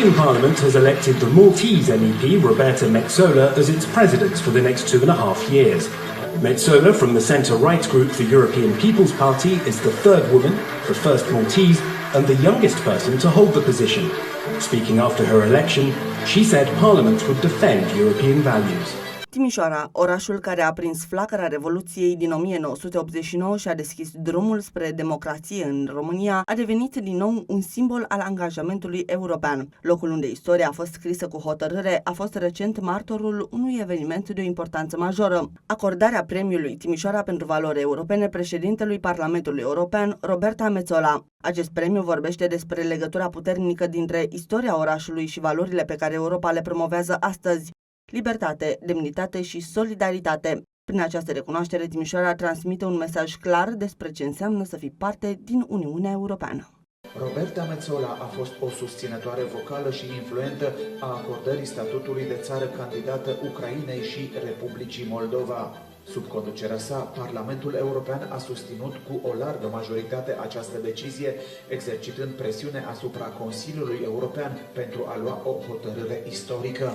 European Parliament has elected the Maltese MEP Roberta Metsola as its president for the next 2.5 years. Metsola from the centre-right group the European People's Party is the third woman, the first Maltese, and the youngest person to hold the position. Speaking after her election, she said Parliament would defend European values. Timișoara, orașul care a aprins flacăra revoluției din 1989 și a deschis drumul spre democrație în România, a devenit din nou un simbol al angajamentului european. Locul unde istoria a fost scrisă cu hotărâre a fost recent martorul unui eveniment de o importanță majoră, acordarea Premiului Timișoara pentru Valori Europene președintelui Parlamentului European, Roberta Metsola. Acest premiu vorbește despre legătura puternică dintre istoria orașului și valorile pe care Europa le promovează astăzi: libertate, demnitate și solidaritate. Prin această recunoaștere, Timișoara transmite un mesaj clar despre ce înseamnă să fii parte din Uniunea Europeană. Roberta Metsola a fost o susținătoare vocală și influentă a acordării statutului de țară candidată Ucrainei și Republicii Moldova. Sub conducerea sa, Parlamentul European a susținut cu o largă majoritate această decizie, exercitând presiune asupra Consiliului European pentru a lua o hotărâre istorică.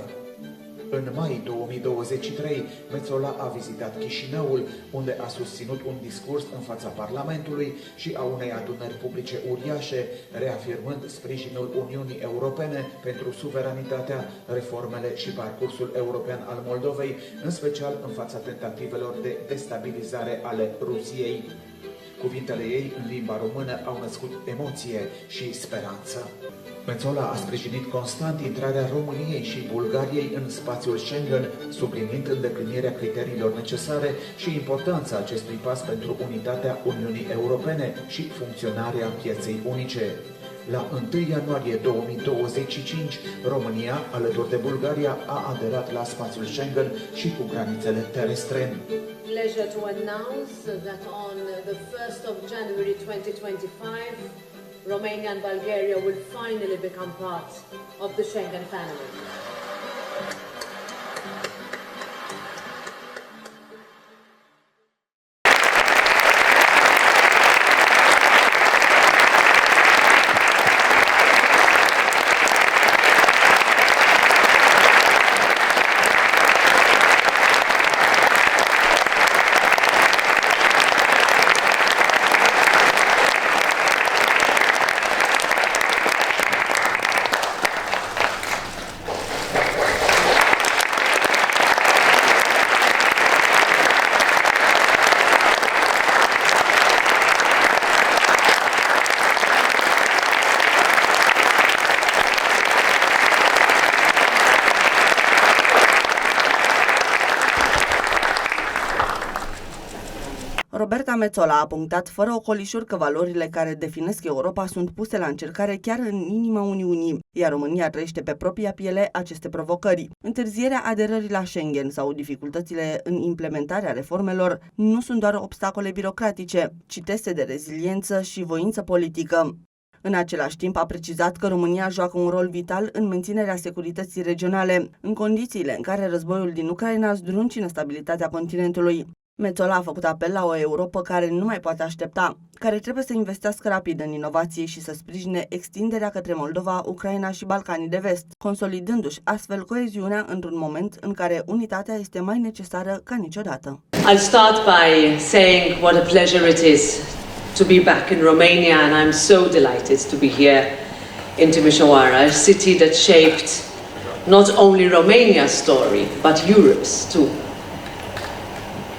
În mai 2023, Metsola a vizitat Chișinăul, unde a susținut un discurs în fața Parlamentului și a unei adunări publice uriașe, reafirmând sprijinul Uniunii Europene pentru suveranitatea, reformele și parcursul european al Moldovei, în special în fața tentativelor de destabilizare ale Rusiei. Cuvintele ei în limba română au născut emoție și speranță. Metsola a sprijinit constant intrarea României și Bulgariei în spațiul Schengen, subliniind îndeplinirea criteriilor necesare și importanța acestui pas pentru unitatea Uniunii Europene și funcționarea pieței unice. La 1 ianuarie 2025, România, alături de Bulgaria, a aderat la spațiul Schengen și cu granițele terestre. Pleasure to announce that on the 1st of January 2025, Romania and Bulgaria will finally become part of the Schengen family. Roberta Metsola a punctat fără ocolișuri că valorile care definesc Europa sunt puse la încercare chiar în inima Uniunii, iar România trăiește pe propria piele aceste provocări. Întârzierea aderării la Schengen sau dificultățile în implementarea reformelor nu sunt doar obstacole birocratice, ci teste de reziliență și voință politică. În același timp, a precizat că România joacă un rol vital în menținerea securității regionale, în condițiile în care războiul din Ucraina zdruncină stabilitatea continentului. Metsola a făcut apel la o Europă care nu mai poate aștepta, care trebuie să investească rapid în inovație și să sprijine extinderea către Moldova, Ucraina și Balcanii de Vest, consolidându-și astfel coeziunea într-un moment în care unitatea este mai necesară ca niciodată. I'll start by saying what a pleasure it is to be back in Romania, and I'm so delighted to be here in Timișoara, a city that shaped not only Romania's story, but Europe's too.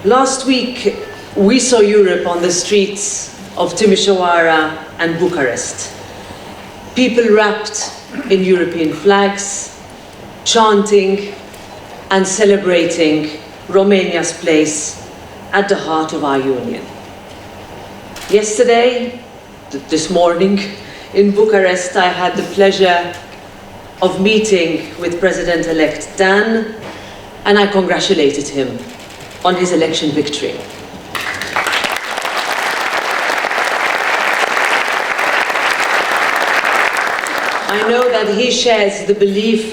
Last week, we saw Europe on the streets of Timișoara and Bucharest. People wrapped in European flags, chanting and celebrating Romania's place at the heart of our union. Yesterday, this morning, in Bucharest, I had the pleasure of meeting with President-elect Dan, and I congratulated him on his election victory. I know that he shares the belief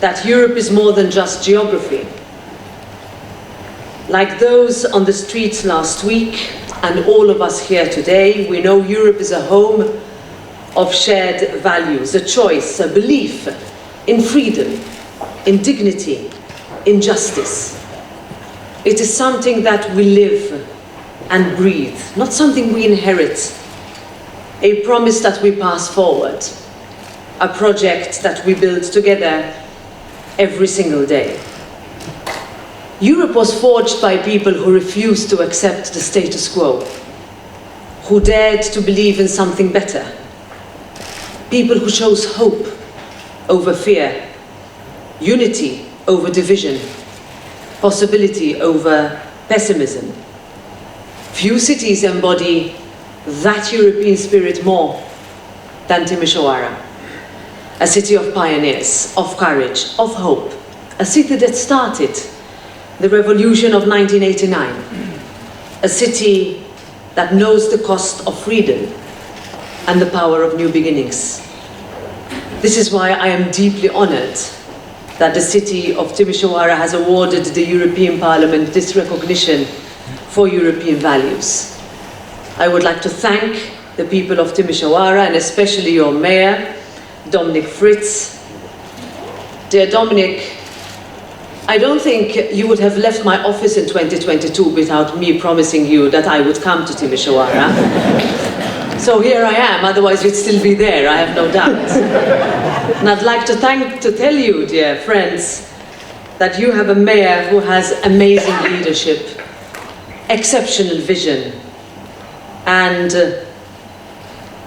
that Europe is more than just geography. Like those on the streets last week, and all of us here today, we know Europe is a home of shared values, a choice, a belief in freedom, in dignity, in justice. It is something that we live and breathe, not something we inherit, a promise that we pass forward, a project that we build together every single day. Europe was forged by people who refused to accept the status quo, who dared to believe in something better, people who chose hope over fear, unity over division, possibility over pessimism. Few cities embody that European spirit more than Timișoara, a city of pioneers, of courage, of hope, a city that started the revolution of 1989, a city that knows the cost of freedom and the power of new beginnings. This is why I am deeply honored that the city of Timișoara has awarded the European Parliament this recognition for European values. I would like to thank the people of Timișoara and especially your mayor, Dominic Fritz. Dear Dominic, I don't think you would have left my office in 2022 without me promising you that I would come to Timișoara. So here I am, otherwise you'd still be there, I have no doubt. And I'd like to tell you, dear friends, that you have a mayor who has amazing leadership, exceptional vision, and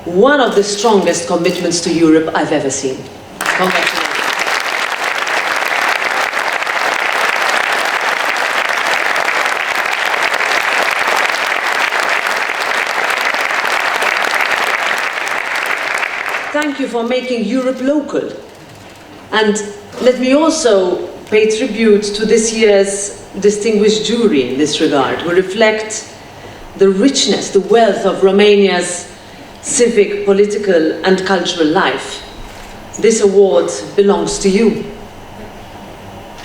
one of the strongest commitments to Europe I've ever seen. Congratulations. Thank you for making Europe local. And let me also pay tribute to this year's distinguished jury in this regard, who reflect the richness, the wealth of Romania's civic, political and cultural life. This award belongs to you.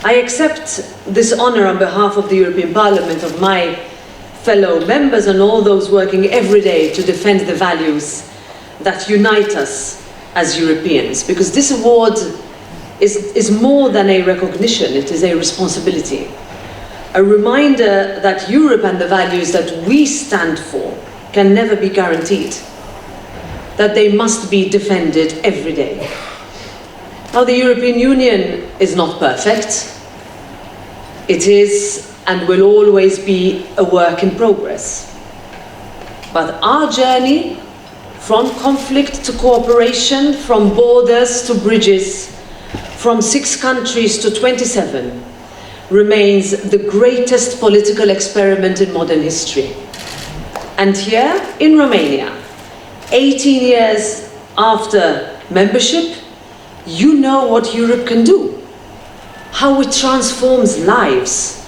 I accept this honor on behalf of the European Parliament, of my fellow members and all those working every day to defend the values that unite us as Europeans, because this award is more than a recognition, it is a responsibility. A reminder that Europe and the values that we stand for can never be guaranteed, that they must be defended every day. Now, the European Union is not perfect. It is and will always be a work in progress. But our journey from conflict to cooperation, from borders to bridges, from 6 countries to 27, remains the greatest political experiment in modern history. And here in Romania, 18 years after membership, you know what Europe can do, how it transforms lives,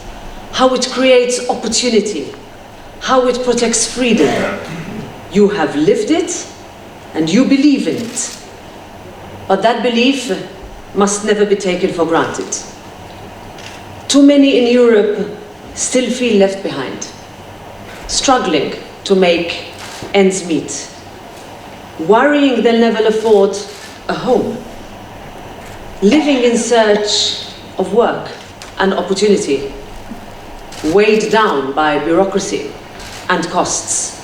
how it creates opportunity, how it protects freedom. You have lived it and you believe in it. But that belief must never be taken for granted. Too many in Europe still feel left behind, struggling to make ends meet, worrying they'll never afford a home, living in search of work and opportunity, weighed down by bureaucracy and costs.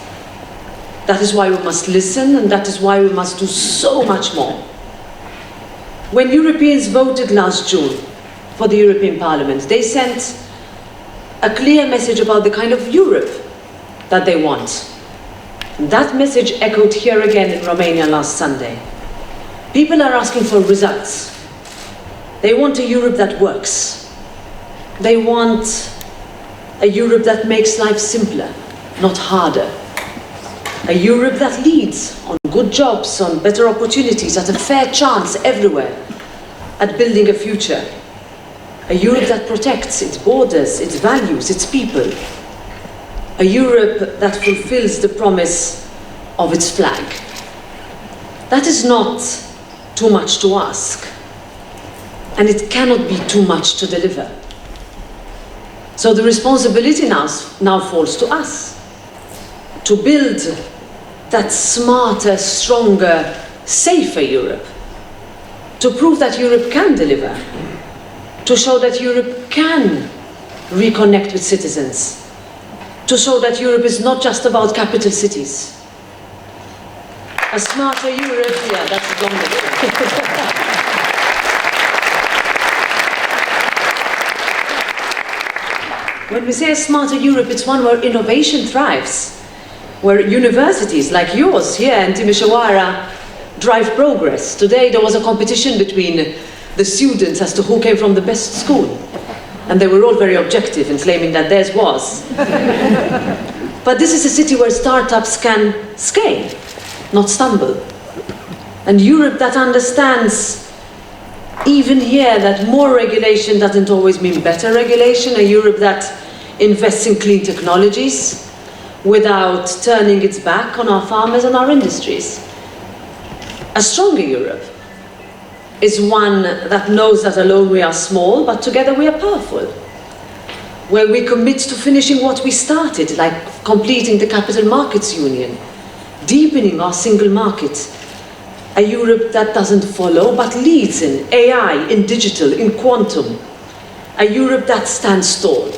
That is why we must listen, and that is why we must do so much more. When Europeans voted last June for the European Parliament, they sent a clear message about the kind of Europe that they want. That message echoed here again in Romania last Sunday. People are asking for results. They want a Europe that works. They want a Europe that makes life simpler, not harder. A Europe that leads on good jobs, on better opportunities, at a fair chance everywhere, at building a future. A Europe that protects its borders, its values, its people. A Europe that fulfills the promise of its flag. That is not too much to ask, and it cannot be too much to deliver. So the responsibility now falls to us to build that smarter, stronger, safer Europe, to prove that Europe can deliver, to show that Europe can reconnect with citizens, to show that Europe is not just about capital cities. A smarter Europe, yeah, that's a long way. When we say a smarter Europe, it's one where innovation thrives, where universities like yours here in Timișoara drive progress. Today there was a competition between the students as to who came from the best school. And they were all very objective in claiming that theirs was. But this is a city where startups can scale, not stumble. And Europe that understands, even here, that more regulation doesn't always mean better regulation, a Europe that invests in clean technologies without turning its back on our farmers and our industries. A stronger Europe is one that knows that alone we are small, but together we are powerful. Where we commit to finishing what we started, like completing the Capital Markets Union, deepening our single market. A Europe that doesn't follow, but leads in AI, in digital, in quantum. A Europe that stands tall,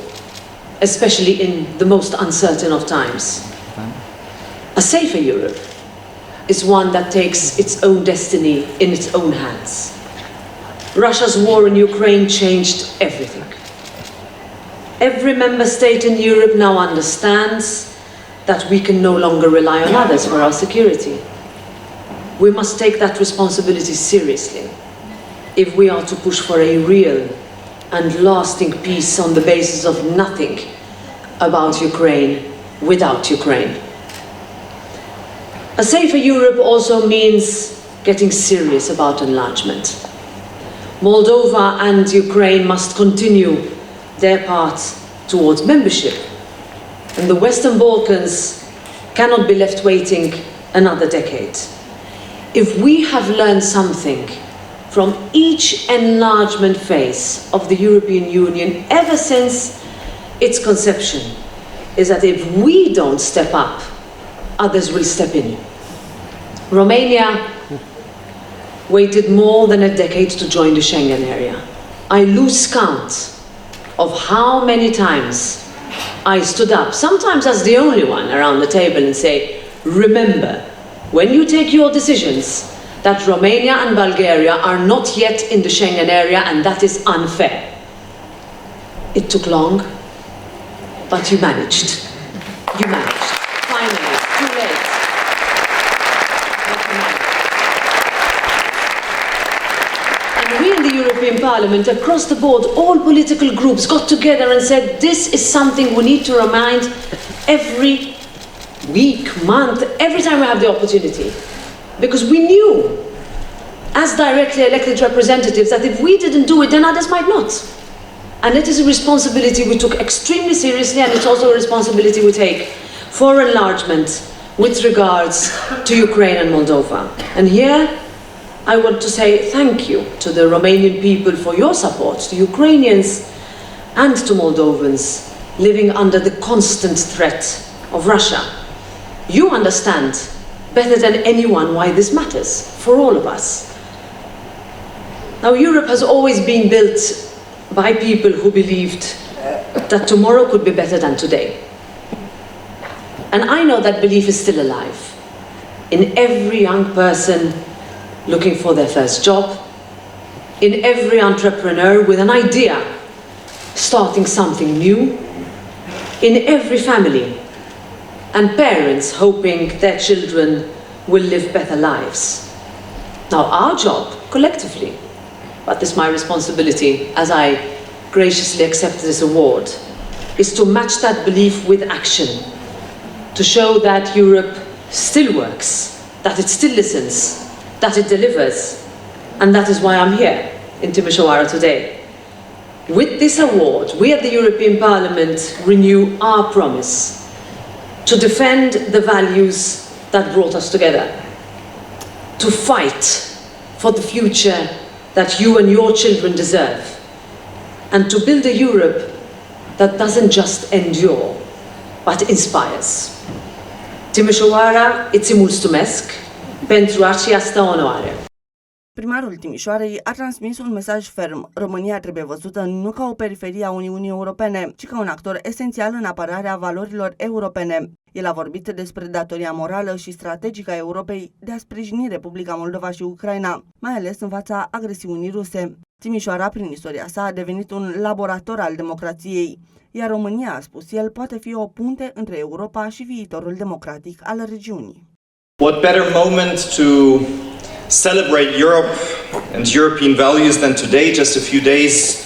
especially in the most uncertain of times. A safer Europe is one that takes its own destiny in its own hands. Russia's war in Ukraine changed everything. Every member state in Europe now understands that we can no longer rely on others for our security. We must take that responsibility seriously if we are to push for a real and lasting peace on the basis of nothing about Ukraine without Ukraine. A safer Europe also means getting serious about enlargement. Moldova and Ukraine must continue their path towards membership, and the Western Balkans cannot be left waiting another decade. If we have learned something from each enlargement phase of the European Union ever since its conception, is that if we don't step up, others will step in. Romania waited more than a decade to join the Schengen area. I lose count of how many times I stood up, sometimes as the only one around the table, and say, remember, when you take your decisions, that Romania and Bulgaria are not yet in the Schengen area, and that is unfair. It took long, but you managed. You managed. Finally, too late. But you managed. And we in the European Parliament, across the board, all political groups got together and said, this is something we need to remind every week, month, every time we have the opportunity. Because we knew, as directly elected representatives, that if we didn't do it, then others might not. And it is a responsibility we took extremely seriously, and it's also a responsibility we take for enlargement with regards to Ukraine and Moldova. And here, I want to say thank you to the Romanian people for your support, to Ukrainians and to Moldovans living under the constant threat of Russia. You understand better than anyone why this matters for all of us. Now, Europe has always been built by people who believed that tomorrow could be better than today. And I know that belief is still alive in every young person looking for their first job, in every entrepreneur with an idea, starting something new, in every family, and parents hoping their children will live better lives. Now, our job, collectively, but this is my responsibility as I graciously accept this award, is to match that belief with action, to show that Europe still works, that it still listens, that it delivers, and that is why I'm here in Timișoara today. With this award, we at the European Parliament renew our promise to defend the values that brought us together, to fight for the future that you and your children deserve, and to build a Europe that doesn't just endure, but inspires. Timișoara, îți mulțumesc pentru această onoare. Primarul Timișoarei a transmis un mesaj ferm. România trebuie văzută nu ca o periferie a Uniunii Europene, ci ca un actor esențial în apărarea valorilor europene. El a vorbit despre datoria morală și strategică a Europei de a sprijini Republica Moldova și Ucraina, mai ales în fața agresiunii ruse. Timișoara, prin istoria sa, a devenit un laborator al democrației, iar România, a spus el, poate fi o punte între Europa și viitorul democratic al regiunii. What better moment to celebrate Europe and European values than today, just a few days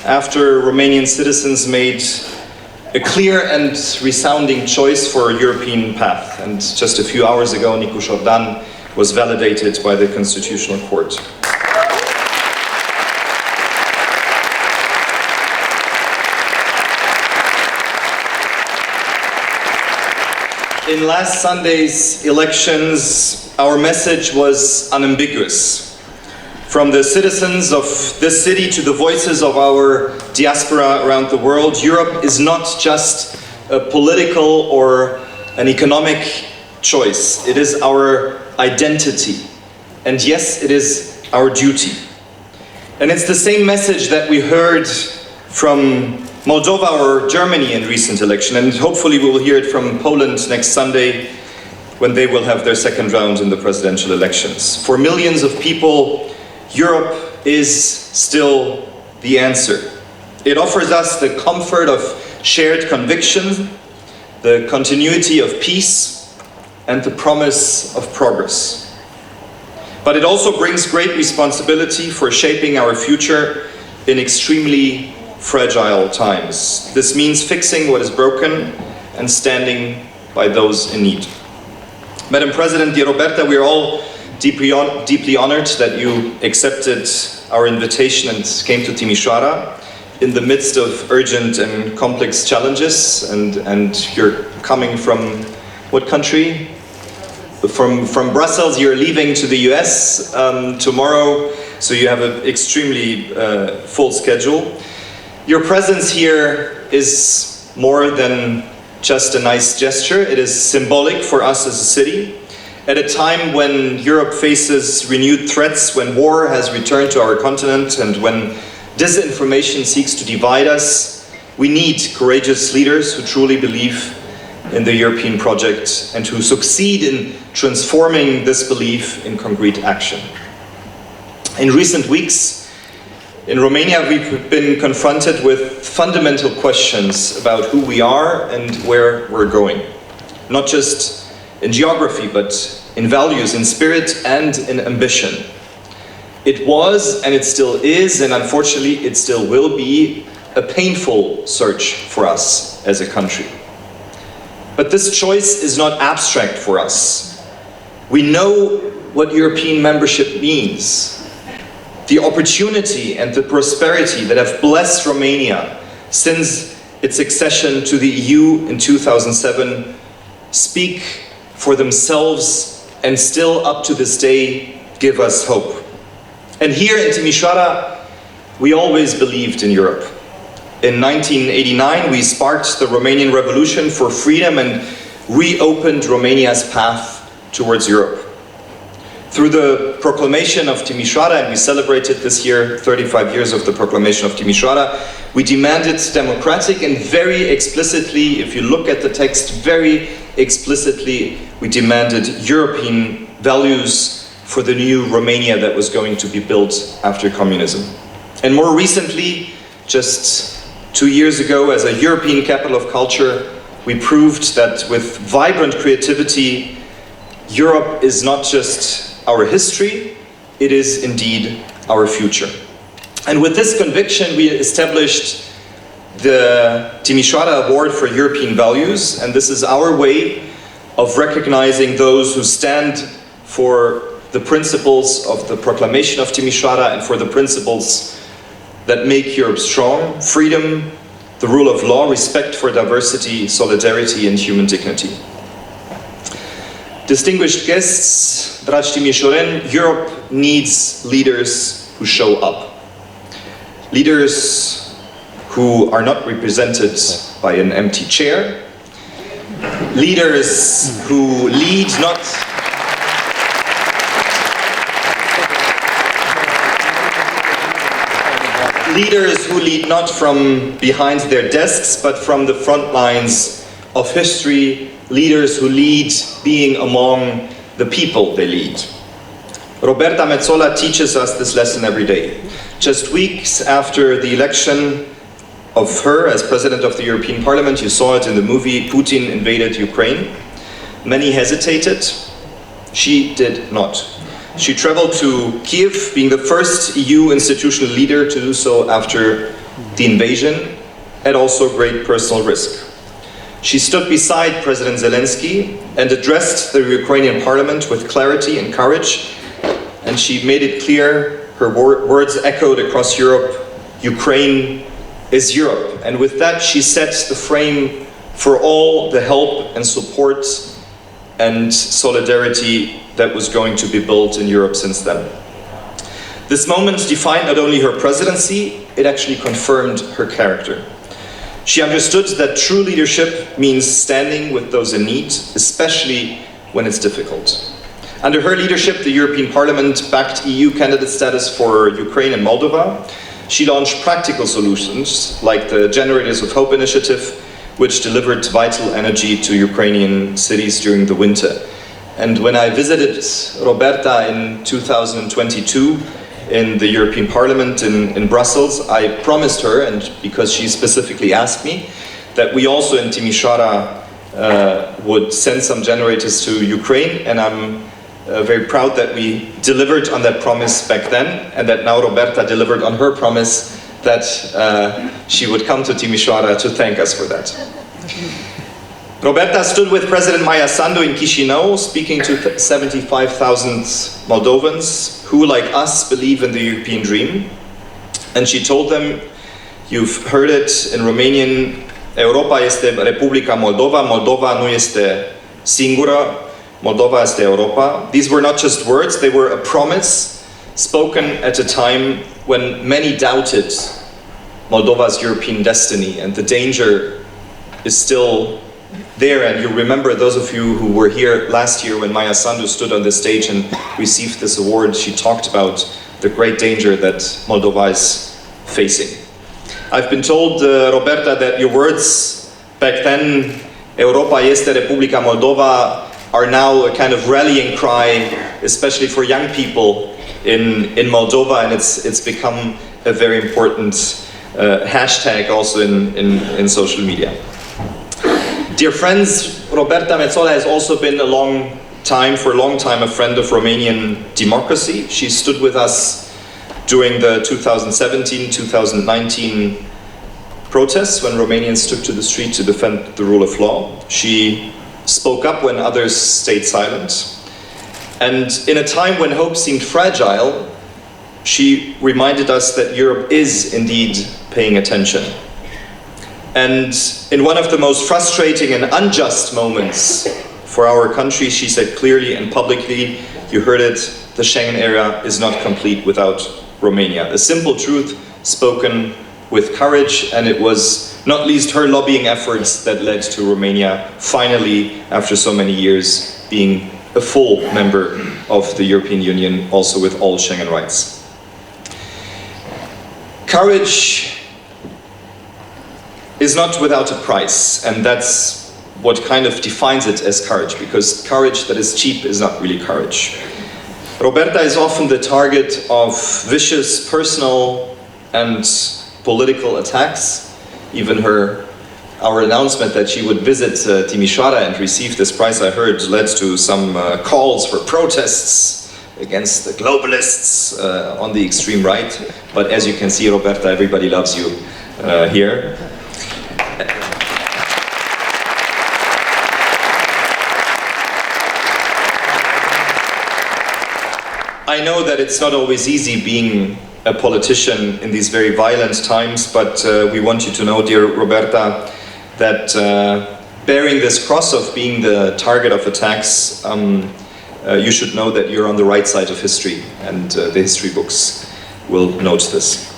after Romanian citizens made a clear and resounding choice for a European path. And just a few hours ago, Nicu Șordan was validated by the Constitutional Court. In last Sunday's elections, our message was unambiguous. From the citizens of this city to the voices of our diaspora around the world, Europe is not just a political or an economic choice. It is our identity. And yes, it is our duty. And it's the same message that we heard from Moldova or Germany in recent election, and hopefully we will hear it from Poland next Sunday when they will have their second round in the presidential elections. For millions of people, Europe is still the answer. It offers us the comfort of shared conviction, the continuity of peace, and the promise of progress. But it also brings great responsibility for shaping our future in extremely fragile times. This means fixing what is broken and standing by those in need. Madam President, dear Roberta, we are all deeply honored that you accepted our invitation and came to Timișoara in the midst of urgent and complex challenges. And you're coming from what country? From Brussels. You're leaving to the US tomorrow, so you have an extremely full schedule. Your presence here is more than just a nice gesture. It is symbolic for us as a city. At a time when Europe faces renewed threats, when war has returned to our continent, and when disinformation seeks to divide us, we need courageous leaders who truly believe in the European project and who succeed in transforming this belief in concrete action. In recent weeks, in Romania, we've been confronted with fundamental questions about who we are and where we're going. Not just in geography, but in values, in spirit, and in ambition. It was, and it still is, and unfortunately it still will be, a painful search for us as a country. But this choice is not abstract for us. We know what European membership means. The opportunity and the prosperity that have blessed Romania since its accession to the EU in 2007 speak for themselves and still up to this day give us hope. And here in Timișoara, we always believed in Europe. In 1989, we sparked the Romanian Revolution for freedom and reopened Romania's path towards Europe. Through the proclamation of Timișoara, and we celebrated this year 35 years of the proclamation of Timișoara, we demanded democratic and very explicitly, if you look at the text, very explicitly, we demanded European values for the new Romania that was going to be built after communism. And more recently, just 2 years ago, as a European capital of culture, we proved that with vibrant creativity, Europe is not just our history, it is indeed our future. And with this conviction, we established the Timișoara Award for European Values, and this is our way of recognizing those who stand for the principles of the proclamation of Timișoara and for the principles that make Europe strong: freedom, the rule of law, respect for diversity, solidarity, and human dignity. Distinguished guests, dragi timișoreni, Europe needs leaders who show up. Leaders who are not represented by an empty chair. Leaders who lead not Leaders who lead not from behind their desks, but from the front lines of history. Leaders who lead being among the people they lead. Roberta Metsola teaches us this lesson every day. Just weeks after the election of her as President of the European Parliament, you saw it in the movie Putin Invaded Ukraine. Many hesitated. She did not. She traveled to Kiev, being the first EU institutional leader to do so after the invasion, at also great personal risk. She stood beside President Zelensky and addressed the Ukrainian parliament with clarity and courage, and she made it clear, her words echoed across Europe, Ukraine is Europe. And with that, she set the frame for all the help and support and solidarity that was going to be built in Europe since then. This moment defined not only her presidency, it actually confirmed her character. She understood that true leadership means standing with those in need, especially when it's difficult. Under her leadership, the European Parliament backed EU candidate status for Ukraine and Moldova. She launched practical solutions like the Generators of Hope initiative, which delivered vital energy to Ukrainian cities during the winter. And when I visited Roberta in 2022 in the European Parliament in Brussels, I promised her, and because she specifically asked me, that we also in Timișoara would send some generators to Ukraine, and I'm very proud that we delivered on that promise back then, and that now Roberta delivered on her promise that she would come to Timișoara to thank us for that. Roberta stood with President Maia Sandu in Chișinău, speaking to 75,000 Moldovans who, like us, believe in the European dream. And she told them, you've heard it in Romanian, Europa este Republica Moldova, Moldova nu este singură, Moldova este Europa. These were not just words, they were a promise spoken at a time when many doubted Moldova's European destiny, and the danger is still there. And you remember, those of you who were here last year when Maia Sandu stood on the stage and received this award, she talked about the great danger that Moldova is facing. I've been told, Roberta, that your words back then, Europa este Republica Moldova, are now a kind of rallying cry, especially for young people in Moldova, and it's become a very important hashtag also in social media. Dear friends, Roberta Metsola has also been for a long time a friend of Romanian democracy. She stood with us during the 2017-2019 protests when Romanians took to the street to defend the rule of law. She spoke up when others stayed silent. And in a time when hope seemed fragile, she reminded us that Europe is indeed paying attention. And in one of the most frustrating and unjust moments for our country, she said clearly and publicly, you heard it, the Schengen era is not complete without Romania. A simple truth spoken with courage, and it was not least her lobbying efforts that led to Romania finally, after so many years, being a full member of the European Union, also with all Schengen rights. Courage is not without a price, and that's what kind of defines it as courage, because courage that is cheap is not really courage. Roberta is often the target of vicious personal and political attacks. Even our announcement that she would visit Timișoara and receive this prize, I heard, led to some calls for protests against the globalists on the extreme right. But as you can see, Roberta, everybody loves you here. I know that it's not always easy being a politician in these very violent times, but we want you to know, dear Roberta, that bearing this cross of being the target of attacks, you should know that you're on the right side of history, and the history books will note this.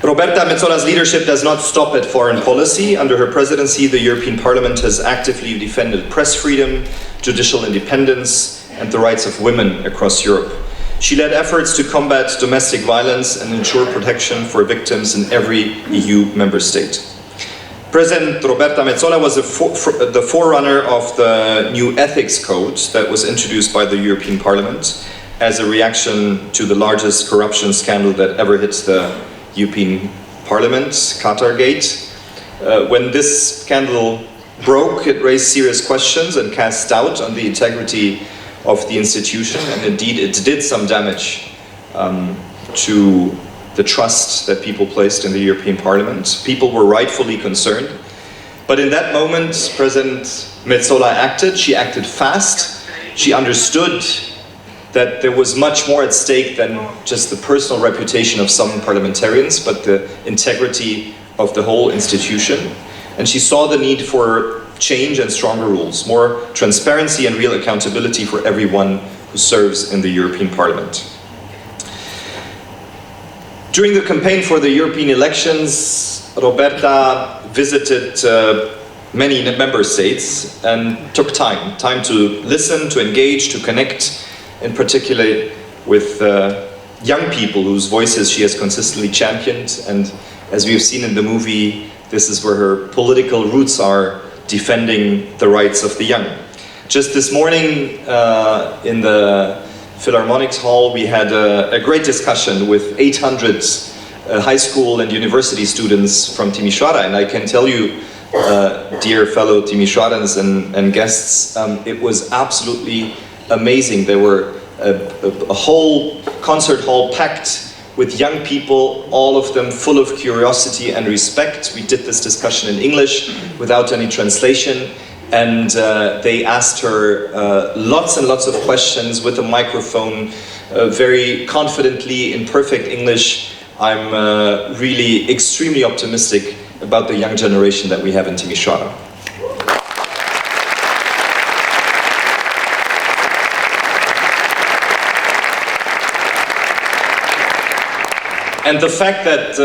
Roberta Metsola's leadership does not stop at foreign policy. Under her presidency, the European Parliament has actively defended press freedom, judicial independence, and the rights of women across Europe. She led efforts to combat domestic violence and ensure protection for victims in every EU member state. President Roberta Metsola was the forerunner of the new ethics code that was introduced by the European Parliament as a reaction to the largest corruption scandal that ever hit the European Parliament, Qatargate. When this scandal broke, it raised serious questions and cast doubt on the integrity of the institution, and indeed it did some damage to the trust that people placed in the European Parliament. People were rightfully concerned. But in that moment, President Metsola acted. She acted fast. She understood that there was much more at stake than just the personal reputation of some parliamentarians, but the integrity of the whole institution. And she saw the need for change and stronger rules, more transparency and real accountability for everyone who serves in the European Parliament. During the campaign for the European elections, Roberta visited many member states and took time to listen, to engage, to connect, in particular with young people whose voices she has consistently championed. And as we have seen in the movie, this is where her political roots are, defending the rights of the young. Just this morning in the Philharmonics Hall, we had a great discussion with 800 high school and university students from Timișoara, and I can tell you, dear fellow Timișoarans and guests, it was absolutely amazing. There were a whole concert hall packed with young people, all of them full of curiosity and respect. We did this discussion in English without any translation. And they asked her lots and lots of questions with a microphone, very confidently in perfect English. I'm really extremely optimistic about the young generation that we have in Timișoara. And the fact that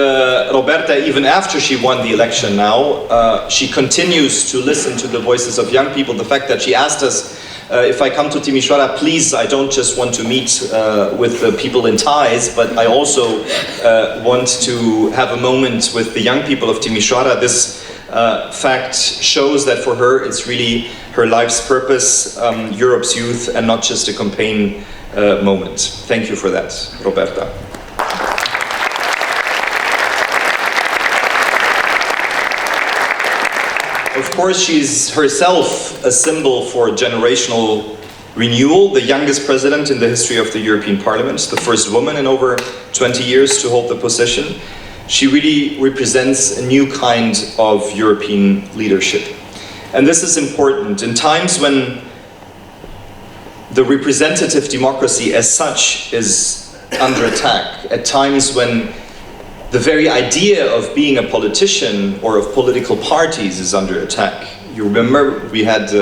Roberta, even after she won the election now, she continues to listen to the voices of young people. The fact that she asked us, if I come to Timișoara, please, I don't just want to meet with the people in ties, but I also want to have a moment with the young people of Timișoara. This fact shows that for her, it's really her life's purpose, Europe's youth, and not just a campaign moment. Thank you for that, Roberta. Of course, she's herself a symbol for generational renewal, the youngest president in the history of the European Parliament, the first woman in over 20 years to hold the position. She really represents a new kind of European leadership. And this is important in times when the representative democracy as such is under attack, at times when the very idea of being a politician or of political parties is under attack. You remember we had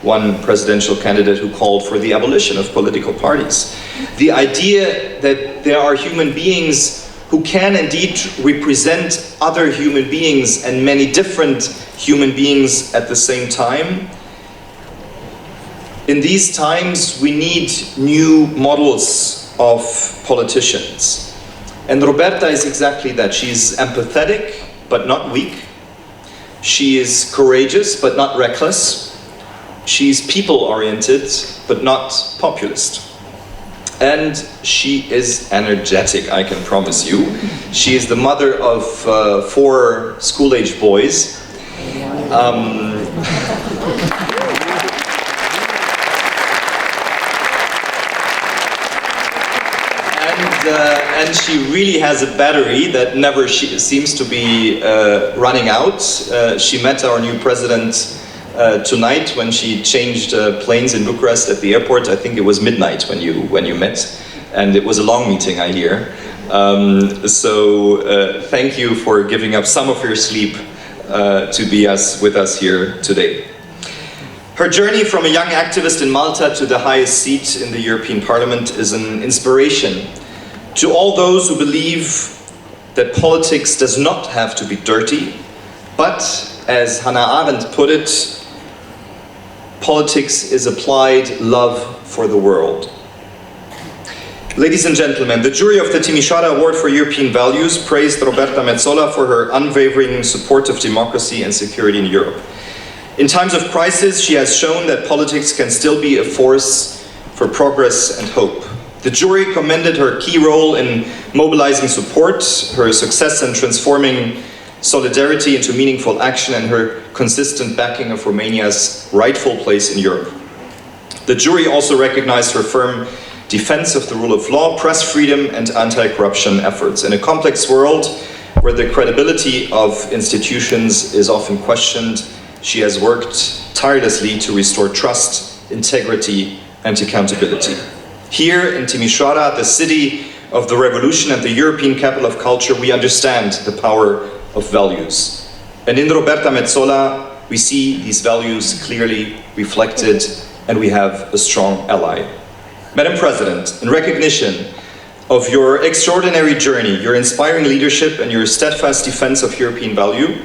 one presidential candidate who called for the abolition of political parties. The idea that there are human beings who can indeed represent other human beings and many different human beings at the same time. In these times, we need new models of politicians. And Roberta is exactly that. She's empathetic, but not weak. She is courageous, but not reckless. She's people-oriented, but not populist. And she is energetic, I can promise you. She is the mother of 4 school-age boys. And she really has a battery that never seems to be running out. She met our new president tonight when she changed planes in Bucharest at the airport. I think it was midnight when you met, and it was a long meeting, I hear. So thank you for giving up some of your sleep to be with us here today. Her journey from a young activist in Malta to the highest seat in the European Parliament is an inspiration to all those who believe that politics does not have to be dirty, but, as Hannah Arendt put it, politics is applied love for the world. Ladies and gentlemen, the jury of the Timișoara Award for European Values praised Roberta Metsola for her unwavering support of democracy and security in Europe. In times of crisis, she has shown that politics can still be a force for progress and hope. The jury commended her key role in mobilizing support, her success in transforming solidarity into meaningful action, and her consistent backing of Romania's rightful place in Europe. The jury also recognized her firm defense of the rule of law, press freedom, and anti-corruption efforts. In a complex world where the credibility of institutions is often questioned, she has worked tirelessly to restore trust, integrity, and accountability. Here in Timișoara, the city of the revolution and the European capital of culture, we understand the power of values. And in Roberta Metsola, we see these values clearly reflected, and we have a strong ally. Madam President, in recognition of your extraordinary journey, your inspiring leadership, and your steadfast defense of European value,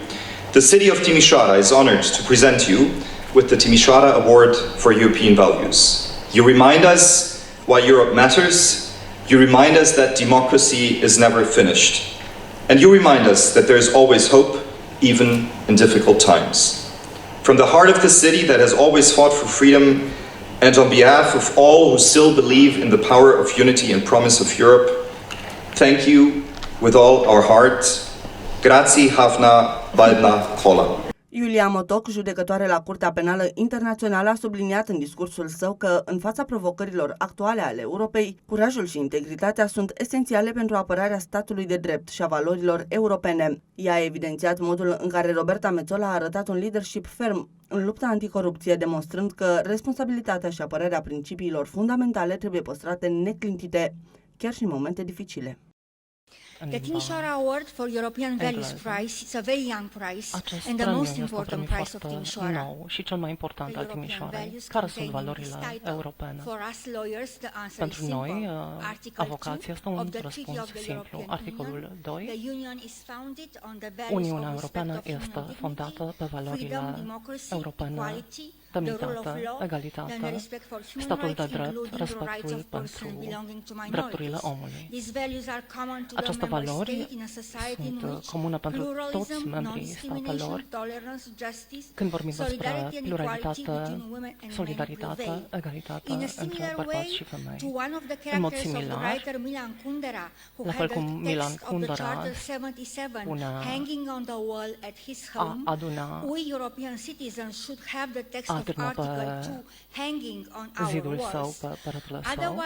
the city of Timișoara is honored to present you with the Timișoara Award for European Values. You remind us why Europe matters, you remind us that democracy is never finished, and you remind us that there is always hope, even in difficult times. From the heart of the city that has always fought for freedom, and on behalf of all who still believe in the power of unity and promise of Europe, thank you with all our heart. Grazie havna baldna kola. Iulia Motoc, judecătoare la Curtea Penală Internațională, a subliniat în discursul său că, în fața provocărilor actuale ale Europei, curajul și integritatea sunt esențiale pentru apărarea statului de drept și a valorilor europene. Ea a evidențiat modul în care Roberta Metsola a arătat un leadership ferm în lupta anticorupție, demonstrând că responsabilitatea și apărarea principiilor fundamentale trebuie păstrate neclintite, chiar și în momente dificile. The Timișoara Award for European Values Prize is a very young prize and the most important prize of Timișoara. Nou și cel mai important al Timișoarei. Care sunt valorile europene? Pentru noi, avocația este un răspuns simplu. Articolul 2. Uniunea Europeană este fondată pe valorile europene: demnitate, egalitate, statul de drept, respectul pentru drepturile omului. Aceste valori sunt comune pentru toți membrii statelor când vorbim despre pluralitate, solidaritate, egalitate între bărbați și femei. În mod similar, la fel cum Milan Kundera spunea, a aduna pe zidul său, pe peretele său,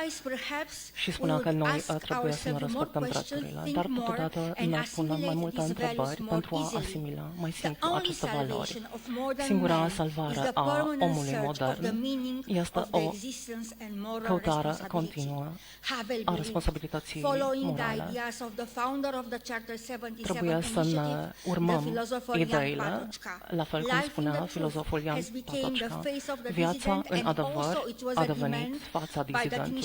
și spunea că noi trebuie să ne respectăm drepturile, dar totodată ne punem mai multe întrebări pentru a asimila mai simplu aceste valori. Singura salvare a omului modern este o căutare continuă a responsabilității morale. Trebuie să ne urmăm ideile, la fel cum spunea filozoful Jan Patočka. Viața, în adevăr, a devenit fața dizidentului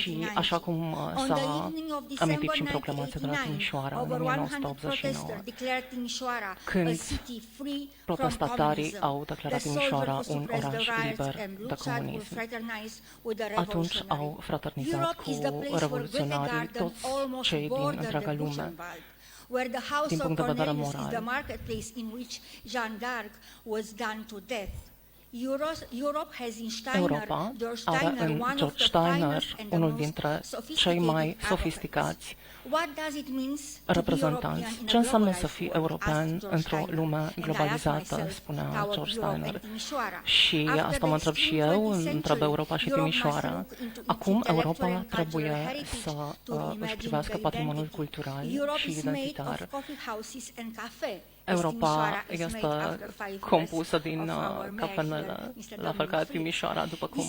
și, așa cum s-a amintit și în proclamația de la Timișoara în 1989, când protestatarii au declarat Timișoara un oraș liber de comunism, atunci au fraternizat cu revoluționarii toți cei din întreaga lume. Din punct de vedere moral, Europa are în George Steiner unul dintre cei mai sofisticați reprezentanți. Ce înseamnă să fii european într-o lume globalizată, spunea George Steiner. Și asta mă întreb și eu, întreb Europa și Timișoara. Acum Europa trebuie să își privească patrimoniul cultural și identitar. Europa este compusă din cafenele, la fel ca Timișoara, după cum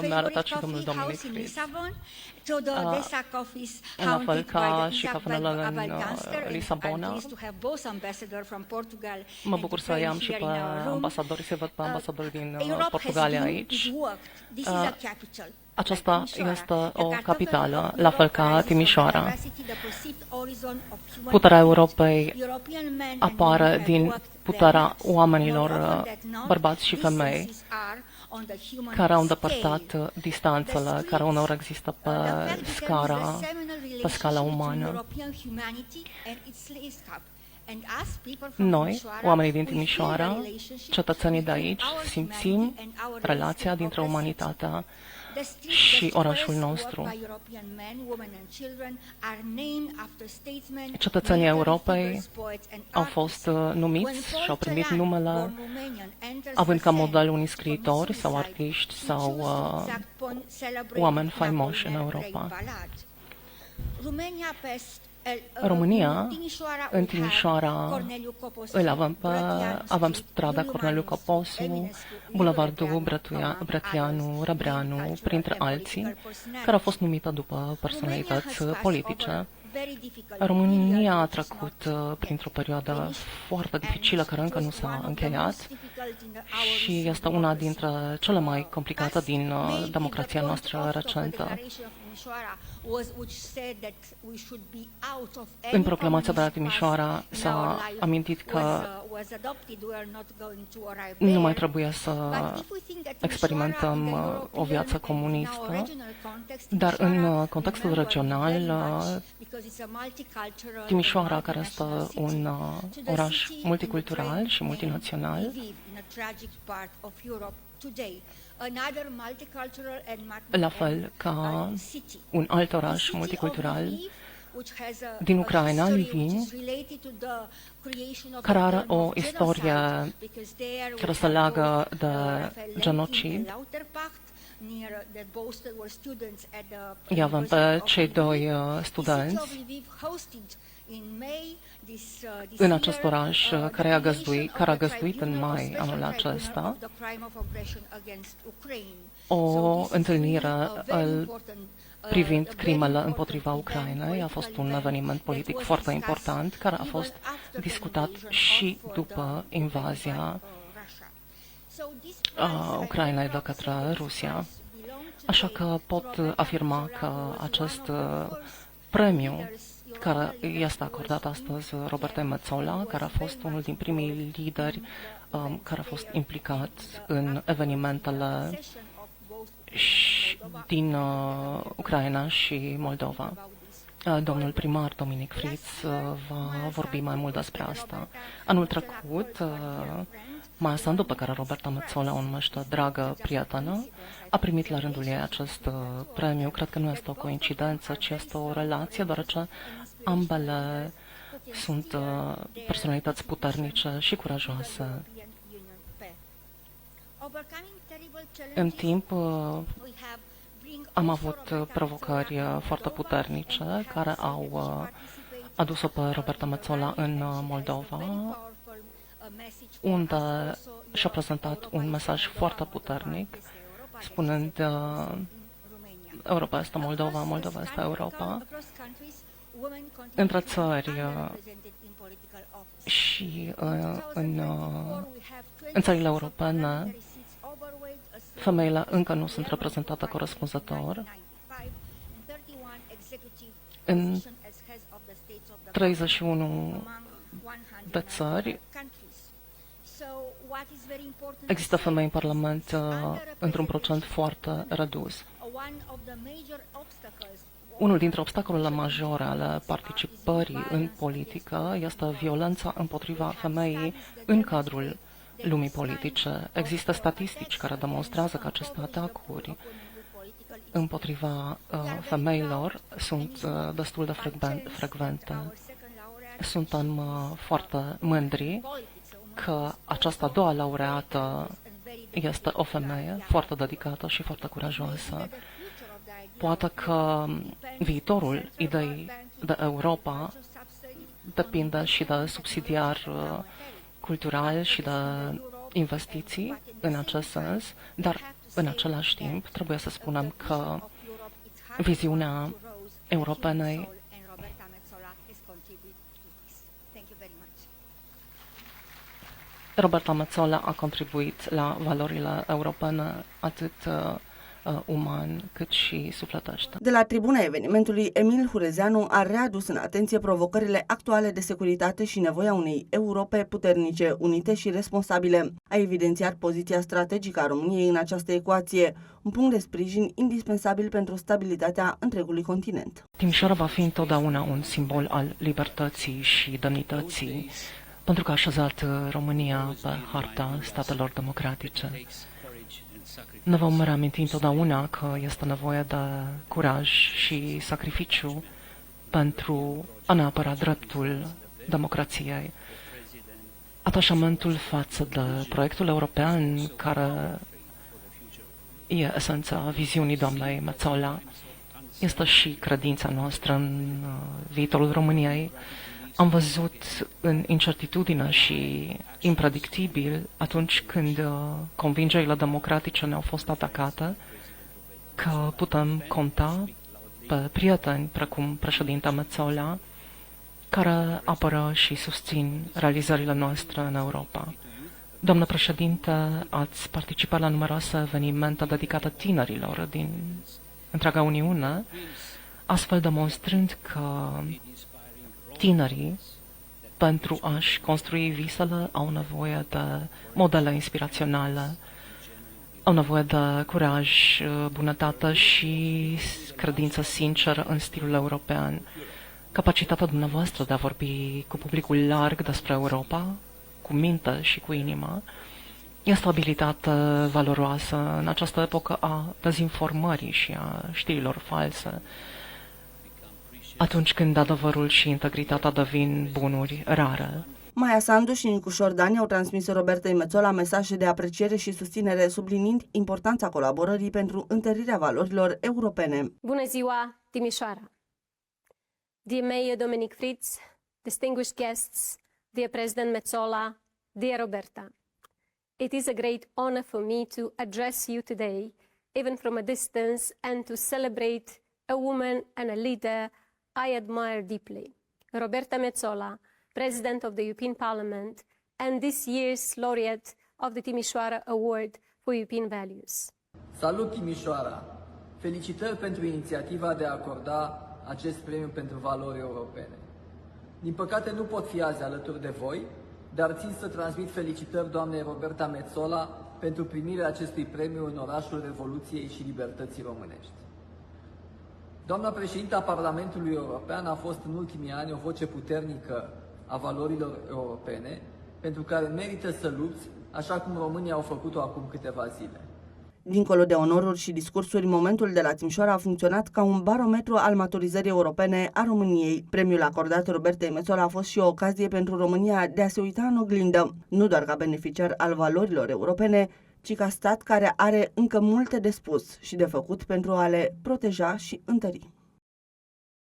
mi-a arătat și domnul Dominic Fritz. La fel ca și cafenele în Lisabona. Mă bucur să i-am și pe ambasadori, să văd pe ambasadori din Portugalia aici. Aceasta este o capitală, la fel ca Timișoara. Puterea Europei apare din puterea oamenilor, bărbați și femei. care au îndepărtat distanțele care uneori există pe scala umană. Noi, oamenii din Timișoara, cetățenii de aici, simțim relația dintre umanitatea și orașul nostru. Cetățenii Europei au fost numiți și au primit numele având ca model unii scriitori sau artiști sau oameni faimoși în Europa. România, în Timișoara, avem strada Corneliu Coposu, bulevardul Brătianu, Răbreanu, printre alții, care au fost numite după personalități politice. România a trecut printr-o perioadă foarte dificilă care încă nu s-a încheiat și este una dintre cele mai complicate din democrația noastră recentă. În proclamația de la Timișoara s-a amintit că nu mai trebuie să experimentăm o viață comunistă, dar în contextul regional, Timișoara, care este un oraș multicultural și multinațional, la fel ca un alt oraș multicultural din Ucraina, Lvin, care are o istorie care se leagă de genocid. Îi avem pe cei doi studenți în acest oraș care a găzduit în mai anul acesta o întâlnire privind crimele împotriva Ucrainei. A fost un eveniment politic foarte important care a fost discutat și după invazia Ucrainei de către Rusia. Așa că pot afirma că acest premiu care este acordat astăzi Robertei Metsola, care a fost unul din primii lideri care a fost implicat în evenimentele din Ucraina și Moldova. Domnul primar Dominic Fritz va vorbi mai mult despre asta. Anul trecut, Maia Sandu, pe care Roberta Metsola o numește dragă prietenă, a primit la rândul ei acest premiu. Cred că nu este o coincidență, ci este o relație, deoarece ambele sunt personalități puternice și curajoase. În timp am avut provocări foarte puternice care au adus-o pe Roberta Metsola în Moldova, unde și-a prezentat un mesaj foarte puternic, spunând Europa este Moldova, Moldova este Europa. Între țări și în țările europene, femeile încă nu sunt reprezentate corespunzător. În 31 de țări există femei în Parlament într-un procent foarte redus. Unul dintre obstacolele majore ale participării în politică este violența împotriva femeii în cadrul lumii politice. Există statistici care demonstrează că aceste atacuri împotriva femeilor sunt destul de frecvente. Suntem foarte mândri că această a doua laureată este o femeie foarte dedicată și foarte curajoasă. Poate că viitorul ideii de Europa depinde și de subsidiar cultural și de investiții în acest sens, dar în același timp trebuie să spunem că viziunea europenei Roberta Metsola a contribuit la valorile europene atât uman cât și sufletește. De la tribuna evenimentului, Emil Hurezeanu a readus în atenție provocările actuale de securitate și nevoia unei Europe puternice, unite și responsabile. A evidențiat poziția strategică a României în această ecuație, un punct de sprijin indispensabil pentru stabilitatea întregului continent. Timișoara va fi întotdeauna un simbol al libertății și demnității, pentru că a așezat România pe harta statelor democratice. Ne vom reaminti întotdeauna că este nevoie de curaj și sacrificiu pentru a ne apăra dreptul democrației. Atașamentul față de proiectul european, care e esența viziunii doamnei Metsola, este și credința noastră în viitorul României. Am văzut în incertitudine și impredictibil atunci când convingerile democratice ne-au fost atacate, că putem conta pe prieteni precum președinta Metsola, care apără și susțin realizările noastre în Europa. Doamnă președinte, ați participat la numeroase evenimente dedicate tinerilor din întreaga Uniune, astfel demonstrând că tinerii, pentru a-și construi visele, au nevoie de modele inspiraționale, au nevoie de curaj, bunătate și credință sinceră în stilul european. Capacitatea dumneavoastră de a vorbi cu publicul larg despre Europa, cu minte și cu inimă, este o abilitate valoroasă în această epocă a dezinformării și a știrilor false, atunci când adevărul și integritatea devin bunuri rare. Maia Sandu și Nicușor Dani au transmis Robertei Metsola mesaje de apreciere și susținere, subliniind importanța colaborării pentru întărirea valorilor europene. Bună ziua, Timișoara! Dear Mayor Dominic Fritz, distinguished guests, dear President Metsola, dear Roberta. It is a great honor for me to address you today, even from a distance, and to celebrate a woman and a leader I admire deeply, Roberta Metsola, President of the European Parliament, and this year's laureate of the Timișoara Award for European Values. Salut Timișoara! Felicitări pentru inițiativa de a acorda acest premiu pentru valori europene. Din păcate nu pot fi azi alături de voi, dar țin să transmit felicitări doamnei Roberta Metsola pentru primirea acestui premiu în orașul revoluției și libertății românești. Doamna președintă a Parlamentului European a fost în ultimii ani o voce puternică a valorilor europene, pentru care merită să lupți, așa cum românii au făcut-o acum câteva zile. Dincolo de onoruri și discursuri, momentul de la Timișoara a funcționat ca un barometru al maturizării europene a României. Premiul acordat Robertei Metsola a fost și o ocazie pentru România de a se uita în oglindă, nu doar ca beneficiar al valorilor europene, ci ca stat care are încă multe de spus și de făcut pentru a le proteja și întări.